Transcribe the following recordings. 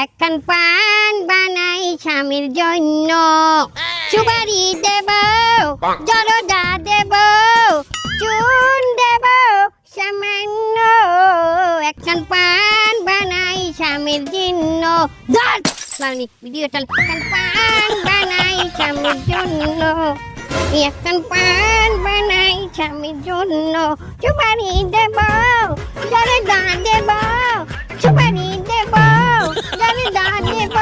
একখান পান বানাই স্বামীর জন্য, সুপারি দেব, জরদা দেব, চুন দেব সামান্য। একখান পান বানাই স্বামীর জন্য, ভিডিও চাল। একখান পান বানাই স্বামীর জন্য, একখান পান বানাই স্বামীর জন্য, সুপারি দেব, জরদা দেব, সুপারি দেব, জরদা দেব,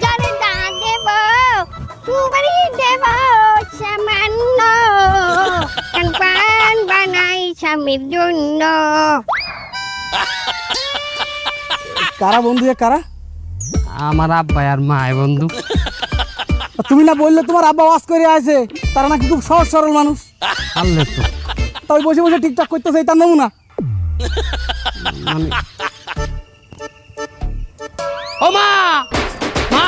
জরদা দেব, সুপারি দেব সামান্য। একখান পান বানাই স্বামীর জন্য। কারা বন্ধু এ কারা? আমার আব্বা আর মা বন্ধু। তুমি না বললে তোমার আব্বা ওয়াজ করে আছে, তারা নাকি খুব সহজ সরল মানুষ। আনলে তো তাই বসে বসে টিকটক করতেছে, তার নমুনা। ও মা, মা,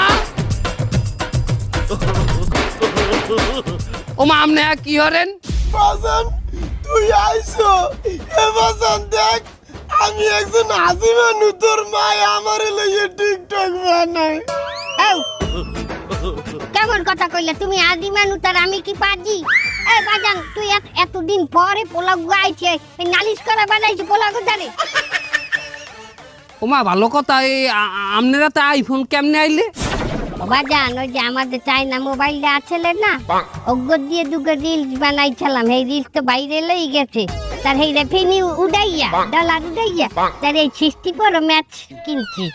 ও মা, আপনি কি হরেন? বাজান তুই আইছো এ বাজান দেখ, আমি একজন হাসি মানুষ, তোর মায় আমার লইয়ে টিকটক বানায়। কেমন কথা কইলে তুমি? আদি মানুষ আর আমি কি পাজি? এই বাজান তুই এতদিন পরে পোলাও গাইছে, এই নালিশ করা বানাইছে পোলাও জানে? ও মা, ভালো কথা। এই আপনারা তো আইফোন কেমনে আইলে? বাজান ওই যে আমাদের চাইনা মোবাইলটা আছে না, অজ্ঞ দিয়ে দুটো রিলস বানাইছিলাম, এই রিলস তো বাইরে লই গেছে। তার এই রেভিনিউ উড়াইয়া, ডলার উড়াইয়া, তার এই 64 ম্যাচ কিনছি।